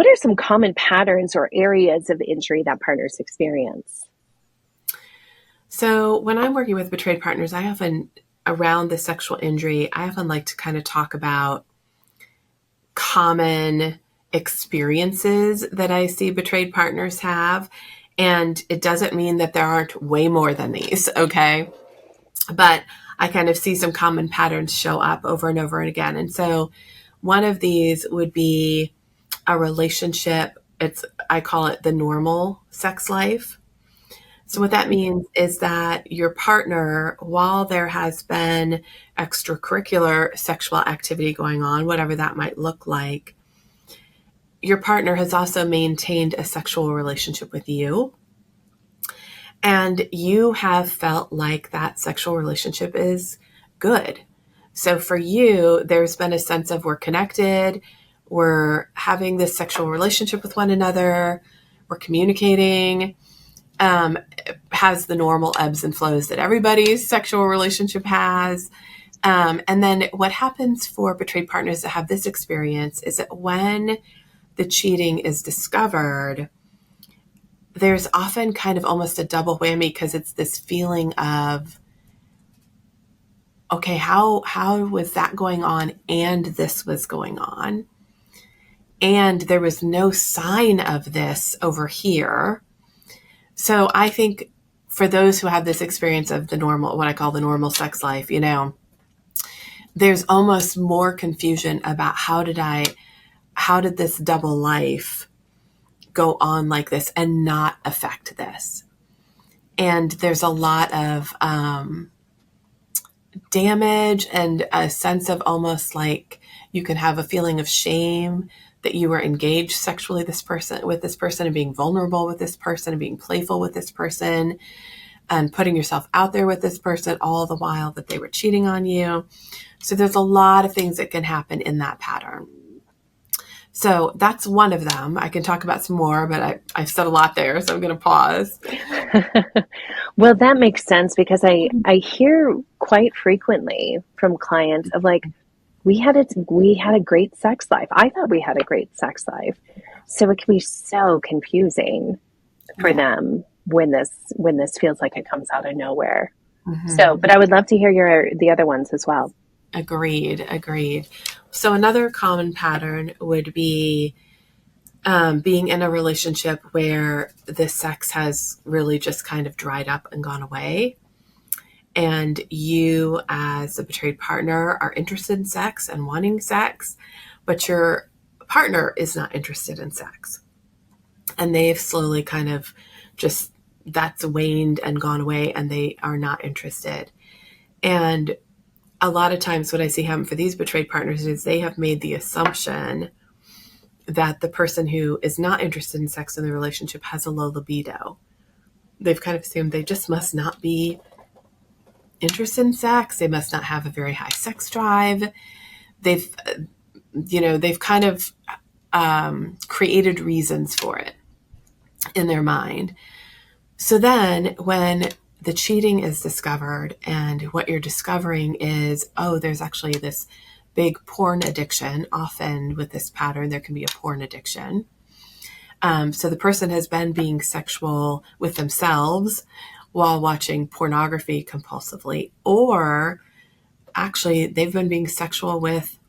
what are some common patterns or areas of injury that partners experience? So when I'm working with betrayed partners, around the sexual injury, I often like to kind of talk about common experiences that I see betrayed partners have. And it doesn't mean that there aren't way more than these, okay? But I kind of see some common patterns show up over and over and again. And so one of these would be a relationship. I call it the normal sex life. So what that means is that your partner, while there has been extracurricular sexual activity going on, whatever that might look like, your partner has also maintained a sexual relationship with you. And you have felt like that sexual relationship is good. So for you, there's been a sense of we're connected, we're having this sexual relationship with one another, we're communicating, has the normal ebbs and flows that everybody's sexual relationship has. And then what happens for betrayed partners that have this experience is that when the cheating is discovered, there's often kind of almost a double whammy because it's this feeling of, okay, how was that going on and this was going on? And there was no sign of this over here. So I think for those who have this experience of what I call the normal sex life, there's almost more confusion about how did this double life go on like this and not affect this? And there's a lot of damage and a sense of almost like you can have a feeling of shame that you were engaged sexually with this person and being vulnerable with this person and being playful with this person and putting yourself out there with this person all the while that they were cheating on you. So there's a lot of things that can happen in that pattern. So that's one of them. I can talk about some more, but I've said a lot there, so I'm going to pause. Well, that makes sense because I hear quite frequently from clients of like, we had a great sex life. I thought we had a great sex life. So it can be so confusing for them when this feels like it comes out of nowhere. Mm-hmm. So, but I would love to hear the other ones as well. Agreed. So another common pattern would be being in a relationship where the sex has really just kind of dried up and gone away. And you, as a betrayed partner, are interested in sex and wanting sex, but your partner is not interested in sex. And they've slowly kind of that's waned and gone away, and they are not interested. And a lot of times what I see happen for these betrayed partners is they have made the assumption that the person who is not interested in sex in the relationship has a low libido. They've kind of assumed they just must not be interested in sex. They must not have a very high sex drive. They've kind of created reasons for it in their mind. So then when the cheating is discovered and what you're discovering is, there's actually this big porn addiction. Often with this pattern, there can be a porn addiction. So the person has been being sexual with themselves while watching pornography compulsively, or actually they've been being sexual with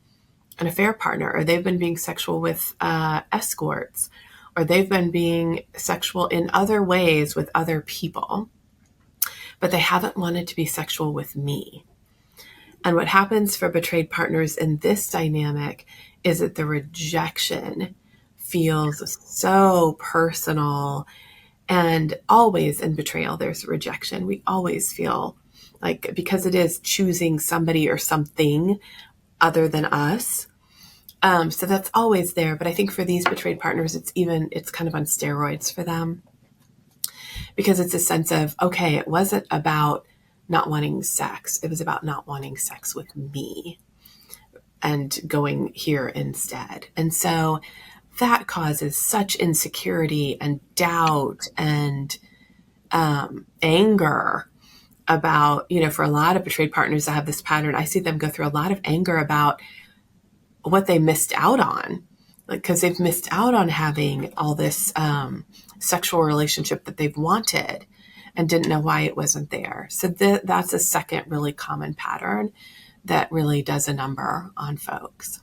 an affair partner, or they've been being sexual with escorts, or they've been being sexual in other ways with other people, but they haven't wanted to be sexual with me. And what happens for betrayed partners in this dynamic is that the rejection feels so personal. And always in betrayal, there's rejection. We always feel like, because it is choosing somebody or something other than us. So that's always there. But I think for these betrayed partners, it's kind of on steroids for them, because it's a sense of, okay, it wasn't about not wanting sex. It was about not wanting sex with me and going here instead. And so that causes such insecurity and doubt and anger about, for a lot of betrayed partners that have this pattern, I see them go through a lot of anger about what they missed out on because they've missed out on having all this sexual relationship that they've wanted and didn't know why it wasn't there. So that's a second really common pattern that really does a number on folks.